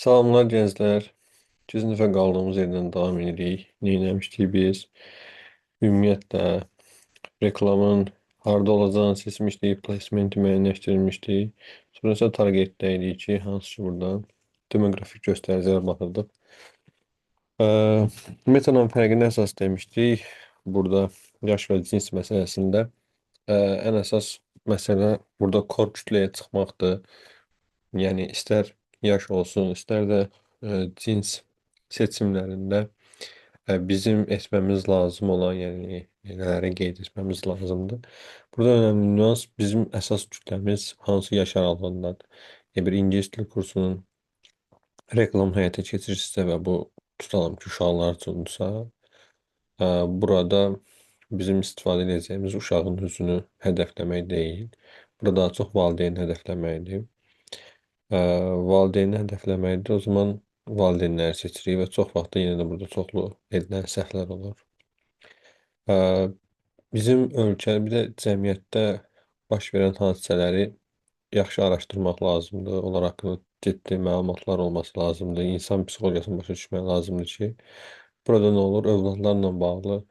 Salamlar gənclər. İkinci sinifə qaldığımız yerdən davam edirik. Neyləmişdik biz? Ümumiyyətlə reklamın harda olacağını seçmişdik, plasementi müəyyənləşdirmişdik. Sonra isə targetdə idik ki, hansı ki burada demoqrafik göstəricilər baxırdıq. Metanın fərqini əsas demişdik. Burada yaş və cins məsələsində ən əsas məsələ burada kor kütləyə çıxmaqdır. Yəni istər yaş olsun, istər də cins seçimlərində bizim etməmiz lazım olan, yəni nələri qeyd etməmiz lazımdır. Burada önəmli nüans bizim əsas kütləmiz hansı yaş aralığındadır. Bir ingilis dil kursunun reklam həyata keçirirsə və bu tutalım ki, uşaqlar üçündürsə, burada bizim istifadə edəcəyimiz uşağın üzünü hədəfləmək deyil. Burada daha çox valideyn hədəfləməkdir. Valideyni hədəfləməkdir. O zaman valideynləri seçirik və çox vaxt da yenə də burada çoxlu edilən səhvlər olur. Bizim ölkə, bir də cəmiyyətdə baş verən hadisələri yaxşı araşdırmaq lazımdır. Onlar haqqında ciddi məlumatlar olması lazımdır. İnsan psixologiyasını başa düşmək lazımdır ki, burada nə olur? Övladlarla bağlı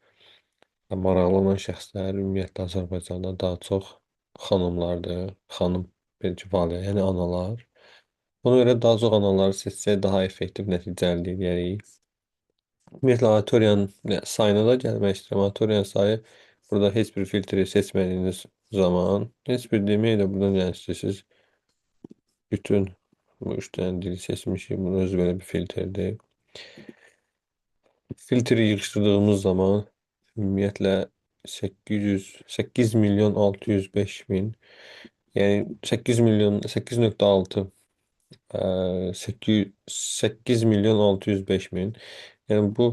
maraqlı olan şəxslər ümumiyyətlə Azərbaycanda daha çox xanımlardır. Xanım belki valideyn, yəni analar. Ona görə daha çox analları seçsək daha effektiv nəticə əldə edərik. Ümumiyyətlə auditoriyanın sayına da gəlmək istəyirəm. Auditoriyanın sayı burada heç bir filtri seçmədiyiniz zaman heç bir deməklə buradan yəni istəyirsiniz bütün bu 3 dənə dili seçmişik. Bunun özü belə bir filtrdir. Filtri yığışdırdığımız zaman ümumiyyətlə 8 milyon 605 min, yəni 8 milyon 8.6 8 milyon 605 min. Yəni bu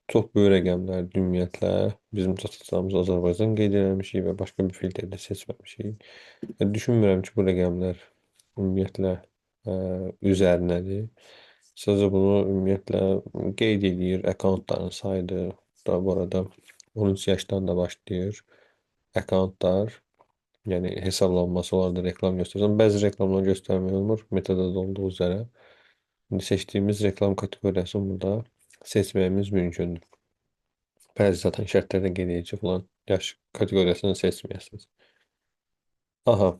çox böyük rəqəmlərdir ümumiyyətlə. Bizim çatacağımız Azərbaycan qeyd eləmişik və başqa bir filtrdə seçməmişik. Düşünmürəm ki, bu rəqəmlər ümumiyyətlə üzərinədir. Sadəcə bunu ümumiyyətlə qeyd edir, akkauntların sayıdır. Bu arada 13 yaşdan da başlayır akkauntlar. Yəni hesablanması onlarda reklam göstərsən. Bəzi reklamlar göstərmək olmur, metoda olduğu üzrə. İndi seçdiyimiz reklam kateqoriyasını burada seçməyimiz mümkündür. Bəzi zaten şərtlərdə qeyd edici falan yaş kateqoriyasını seçməyəsiniz. Aha.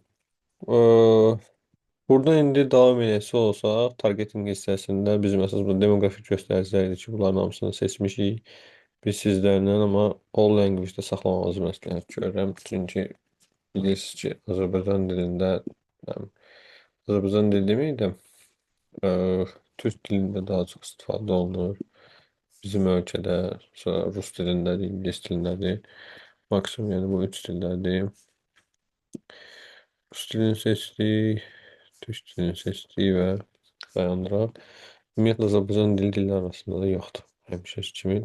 Burada indi davam edəsi olsaq, targeting hissəsində bizim əsas bu demoqrafik göstəricilərdir ki, bunların hamısını seçmişik. Biz sizlərlə, amma all language-də saxlamamızı məsləhət görürəm. Çünki bilirsiniz ki, Azərbaycan dilində Azərbaycan dili demək də türk dilində daha çox istifadə olunur. Bizim ölkədə sonra rus dilindədir, ingilis dilindədir. Maksimum yəni bu 3 dildədir. Rus dilini seçdik, türk dilini seçdik və dayandıraq. Ümumiyyətlə Azərbaycan dili arasında da yoxdur. Həmişə kimi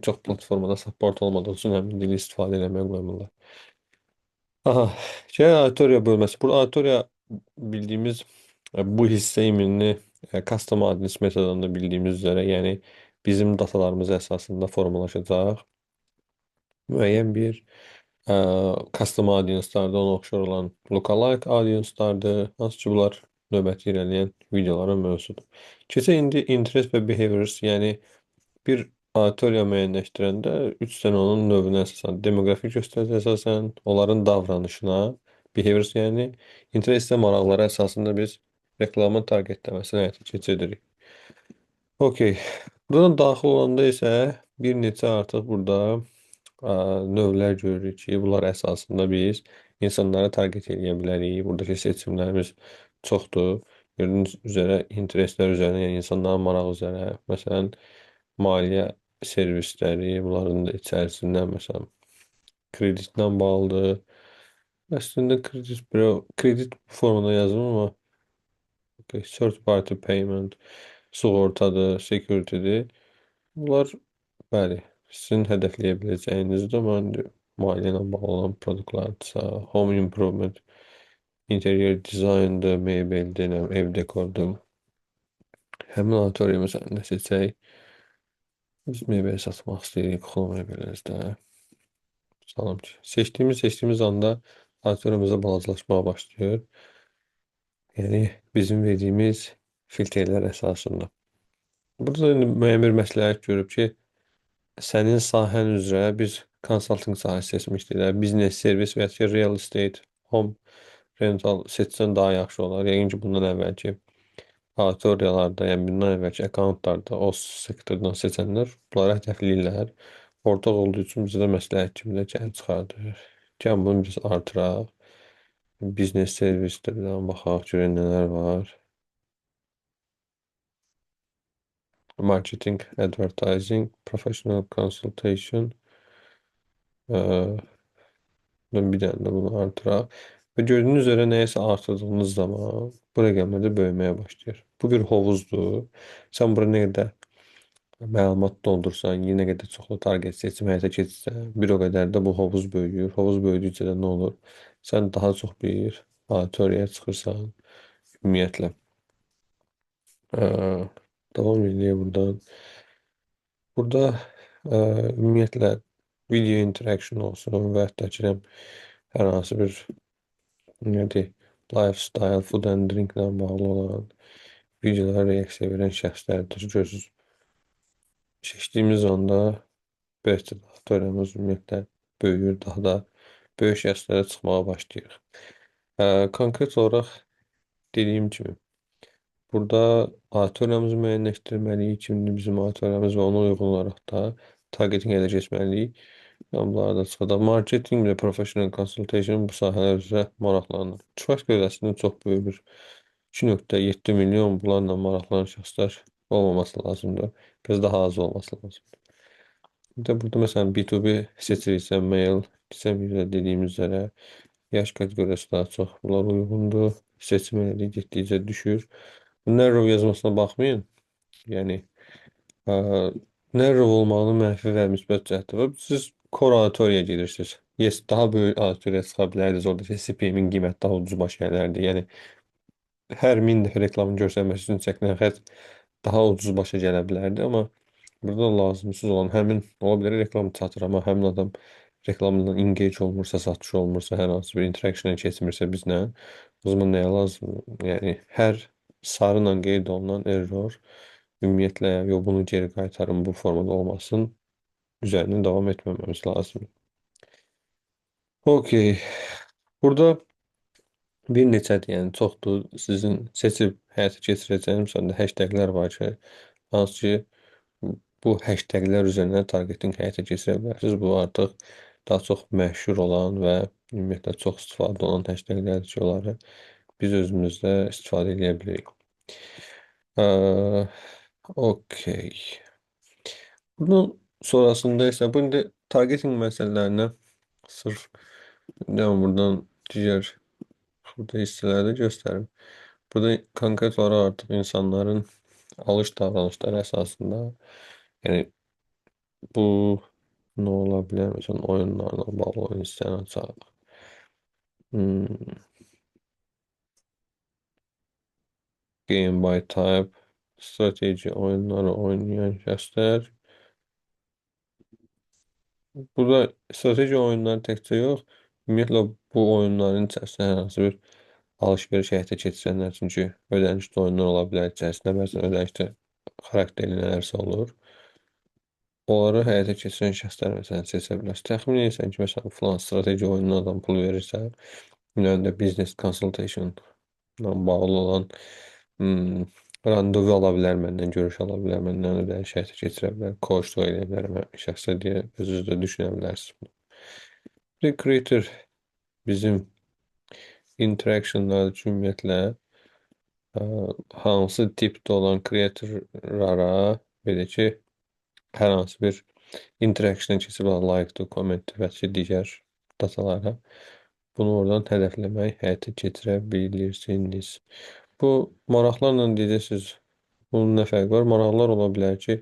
çox platformada support olmadığı üçün həmin dili istifadə eləməyə qoymurlar. Aha, auditoriya bölməsi. Bu auditoriya bildiyimiz bu hissə iminini custom audience metodunda bildiyimiz üzrə, yəni bizim datalarımız əsasında formalaşacaq. Müəyyən bir custom audience-lardır, ona oxşar olan lookalike audience-lardır. Hansı ki, bunlar növbəti irəliyən videolara mövzudur. Keçək indi interest və behaviors, yəni bir auditoriya müəyyənləşdirəndə 3 dənə onun növünə əsasən, demoqrafik göstərici əsasən, onların davranışına, behaviors yəni interest və maraqlara əsasında biz reklamın targetləməsini həyata keçiririk. Okey. Buradan daxil olanda isə bir neçə artıq burada növlər görürük ki, bunlar əsasında biz insanları target edə bilərik. Buradakı seçimlərimiz çoxdur. Gördüyünüz üzrə interestlər üzərinə, yəni insanların marağı üzrə. Məsələn, maliyyə servisləri, bunların da içərisindən məsələn kreditlə bağlıdır. Əslində kredit formada yazılır, amma third party payment, sığortadır, security'dir. Bunlar bəli, sizin hədəfləyə biləcəyinizdir. Amma maliyyə ilə bağlı olan produktlardırsa, home improvement, interior dizayndır, mebeldir, ev dekordur. Həmin auditoriya məsələn seçək. Biz mebel satmaq istəyirik, xrom mebellərdə. Salam ki. Seçdiyimiz anda auditoriyamızda balacalaşmağa başlayır. Yəni bizim verdiyimiz filtrlər əsasında. Burada indi müəyyən bir məsləhət görüb ki, sənin sahən üzrə biz konsaltinq sahəsi seçmişdik də, biznes servis və ya ki, real estate, home rental seçsən daha yaxşı olar. Yəqin ki, bundan əvvəlki auditoriyalarda, yəni bundan əvvəlki akkauntlarda o sektordan seçənlər bunlara hədəfləyirlər. Ortaq olduğu üçün bizə də məsləhət kimi də gəlib çıxardır. Gəlin bunu biz artıraq. Biznes servislərdən baxaq, görək nələr var. Marketing, advertising, professional consultation. Bir dənə də bunu artıraq. Və gördüyünüz üzrə nəyəsə artırdığınız zaman bu rəqəmlər də böyüməyə başlayır. Bu bir hovuzdur. Sən bura nə qədər məlumat doldursan, yenə qədər çoxlu target seçim həyata keçirsən, bir o qədər də bu hovuz böyüyür. Hovuz böyüdükcə də nə olur? Sən daha çox bir auditoriyaya çıxırsan. Ümumiyyətlə. Ə, davam edək buradan. Burada ümumiyyətlə video interaction olsun və hətta ki, hər hansı bir nədir, lifestyle, food and drinklə bağlı olan videolara reaksiya verən şəxslərdir. Görürsünüz, seçdiyimiz anda böyük auditoriyamız ümumiyyətlə böyüyür, daha da böyük şəxslərə çıxmağa başlayır. Konkret olaraq dediyim kimi, burada auditoriyamızı müəyyənləşdirməliyik, kimdir bizim auditoriyamız və ona uyğun olaraq da targeting edə keçməliyik. Bunlar da çıxır. Marketing və professional consultation bu sahələr üzrə maraqlanır. Kifayət qədərindən çox böyük bir 2,7 milyon bunlarla maraqlanan şəxslər olmaması lazımdır. Biraz daha az olması lazımdır. Bir də burada məsələn B2B seçiriksə, mail, desəm dediyimiz üzrə yaş kateqoriyası daha çox bunlar uyğundur. Seçim elədik, getdikcə düşür. Narrow yazmasına baxmayın. Yəni narrow olmağının mənfi və müsbət cəhəti var. Siz core auditoriyaya gedirsiniz. Yes, daha böyük auditoriya çıxa bilərdiniz. Orada CPM-in qiyməti daha ucuz baş gələrdi. Yəni hər 1000 dəfə reklamın göstərməsi üçün çəkilən xərc daha ucuz başa gələ bilərdi, amma burada lazımsız olan həmin ola bilər reklam çatır, amma həmin adam reklamla engage olmursa, satış olmursa, hər hansı bir interaction keçmirsə bizlə, o zaman nəyə lazım? Yəni hər sarıyla qeyd olunan error ümumiyyətlə yox bunu geri qaytarın bu formada olmasın. Üzərinə davam etməməmiz lazım. Okey. Burada bir neçədir, yəni çoxdur. Sizin seçib həyata keçirəcəyiniz sonra hashtaglər var ki, hansı ki bu hashtaglər üzərindən targeting həyata keçirə bilərsiniz. Bu artıq daha çox məşhur olan və ümumiyyətlə çox istifadə olunan hashtaglərdir ki, onları biz özümüzdə istifadə edə bilərik. Okey. Bunun sonrasında isə bu indi targeting məsələlərinə sırf buradan digər burada hissələrdə göstərim. Burada konkret olaraq artıq insanların alış davranışları əsasında, yəni bu nə ola bilər? Məsələn, oyunlarla bağlı oyun hissəni açaq. Game by type, strateji oyunları oynayan şəxslər. Burada strateji oyunları təkcə yox, ümumiyyətlə bu oyunların içərisində hər hansı bir alış-veriş həyata keçirənlər, çünki ödənişli oyunlar ola bilər içərisində, bəzən ödənişli xarakterli nələrsə olur. Onları həyata keçirən şəxslər məsələn seçə bilərsiniz. Təxmin edirsən ki, məsələn, filan strateji oyununa adam pul verirsə, ünəndə business consultation ilə bağlı olan randevu ala bilər məndən, görüş ala bilər məndən, ödəniş həyata keçirə bilər, coachluq edə bilərəm şəxsə deyə özünüzdə düşünə bilərsiniz. Recruiter bizim interactionlar üçün ümumiyyətlə hansı tipdə olan kreatorlara belə ki, hər hansı bir interaction keçib like-dır, comment və ki, digər datalara bunu oradan hədəfləmək, həyata keçirə bilirsiniz. Bu maraqlarla deyəcəksiniz, bunun nə fərqi var? Maraqlar ola bilər ki,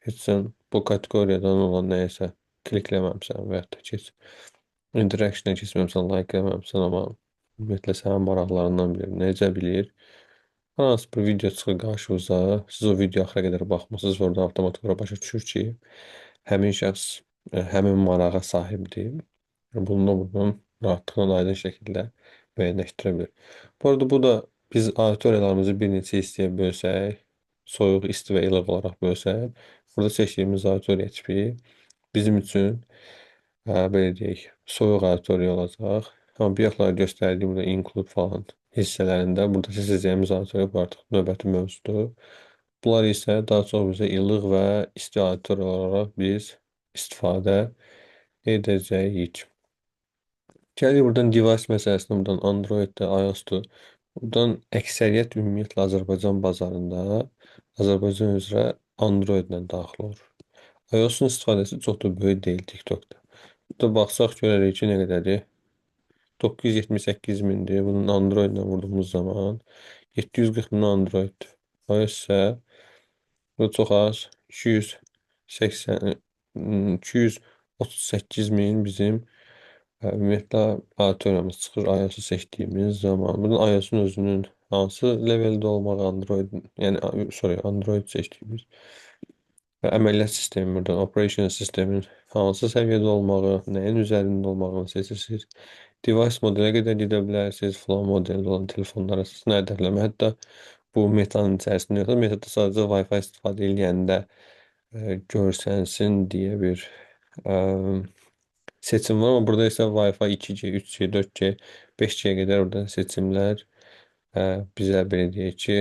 heç sən bu kateqoriyadan olan nəyəsə klikləməmsən və yaxud da ki, interaction keçməmsən, like eləməmsən, amma ümumiyyətlə sənin maraqlarından bilir. Necə bilir? Hər hansı bir video çıxır qarşınıza, siz o video axıra qədər baxmısınız və orada avtomatik olaraq başa düşür ki, həmin şəxs həmin marağa sahibdir. Bununla rahatlıqla aydın şəkildə müəyyənləşdirə bilir. Bu arada bu da Biz auditoriyalarımızı bir neçə hissəyə bölsək, soyuq, isti və ilıq olaraq bölsək, burada seçdiyimiz auditoriya tipi bizim üçün belə deyək, soyuq auditoriya olacaq. Amma bir yaxlar göstərdiyim burada include falan hissələrində burada seçəcəyimiz auditoriya bu artıq növbəti mövzudur. Bunlar isə daha çox bizə ilıq və isti auditoriya olaraq biz istifadə edəcəyik. Gəlir buradan device məsələsinə, buradan Android-də, iOS-dur. Buradan əksəriyyət ümumiyyətlə Azərbaycan bazarında Azərbaycan üzrə Android-lə daxil olur. iOS-un istifadəsi çox da böyük deyil TikTokda. Burada baxsaq görərik ki, nə qədərdir? 978 mindir. Bunun Android-lə vurduğumuz zaman 740 min Android. iOS isə bu çox az. 280, 238 min bizim ümumiyyətlə auditoriyamız çıxır iOS-u seçdiyimiz zaman. Bunun iOS-un özünün hansı leveldə olmağı Android, yəni Android seçdiyimiz və əməliyyat sistemi buradan operation sistemin hansı səviyyədə olmağı, nəyin üzərində olmağını seçirsiniz. Device modelə qədər gedə bilərsiniz. Flow modeldə olan telefonlara sizin hədəfləmə. Hətta bu metanın içərisində yoxdur. Metada sadəcə Wi-Fi istifadə edəndə görsənsin deyə bir seçim var. Amma burada isə Wi-Fi 2G, 3G, 4G, 5G-yə qədər orada seçimlər bizə belə deyək ki,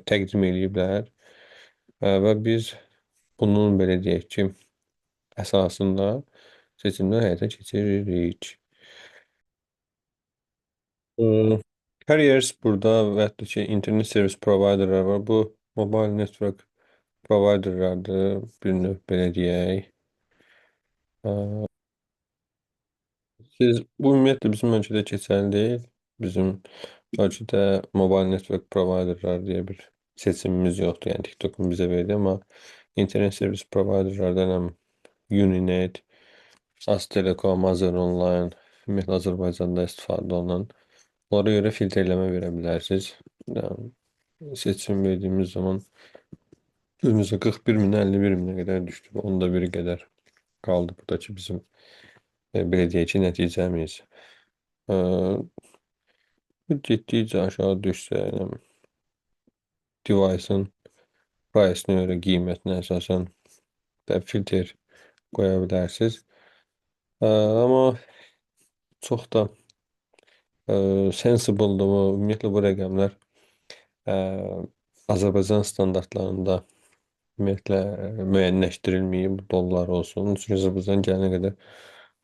təqdim ediblər. Və biz bunun belə deyək ki, əsasında seçimlər həyata keçiririk. Carriers burada və yaxud da ki, internet servis providerlər var. Bu mobile network providerlərdir, bir növ belə deyək. Siz bu ümumiyyətlə bizim ölkədə keçərli deyil. Bizim ölkədə mobile network providerlər deyə bir seçimimiz yoxdur. Yəni TikTok'un bizə verdi, amma internet servis providerlərdən həm Uninet, As Telekom, Azər Online, ümumiyyətlə Azərbaycanda istifadə olunan onlara görə filtr eləmə verə bilərsiniz. Yəni, seçim verdiyimiz zaman önümüzə 41 min, 51 minə qədər düşdü. Onda biri qədər qaldı buradakı bizim belə deyək ki, nəticəmiz. Bu getdikcə aşağı düşsə, yəni, device-ın price-nə görə, qiymətinə əsasən filtr qoya bilərsiniz. Amma çox da sensible-dır. Ümumiyyətlə bu rəqəmlər Azərbaycan standartlarında ümumiyyətlə müəyyənləşdirilməyib, dollar olsun. Çünki Azərbaycan gələnə qədər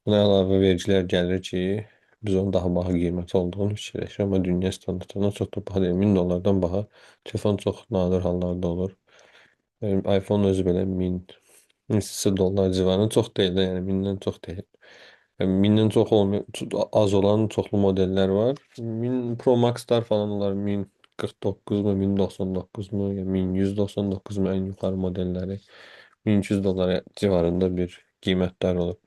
buna əlavə vergilər gəlir ki, biz onun daha baha qiyməti olduğunu fikirləşir. Amma dünya standartlarına çox da baha deyil. 1000 dollardan baha telefon çox nadir hallarda olur. iPhone özü belə 1000 dollar civarında çox deyil də, yəni 1000-dən çox deyil. 1000-dən çox az olan çoxlu modellər var. 1000 Pro Max-lar falan onlar 1049 mu, 1099 mu, ya 1199 mu ən yuxarı modelləri 1200 dollar civarında bir qiymətlər olur.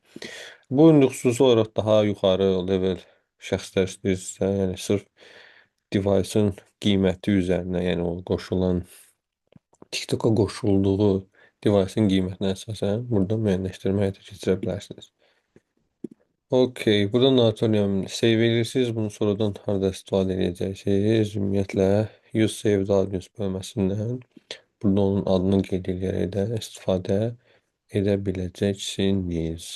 Bu indi xüsusi olaraq daha yuxarı level şəxslər istəyirsə, yəni sırf device-ın qiyməti üzərinə, yəni o qoşulan TikToka qoşulduğu device-ın qiymətinə əsasən burada müəyyənləşdirmə həyata keçirə bilərsiniz. Okey, buradan auditorium save edirsiniz. Bunu sonradan harada istifadə edəcəksiniz? Ümumiyyətlə use saved audience bölməsindən burada onun adını qeyd edərək də istifadə edə biləcəksiniz.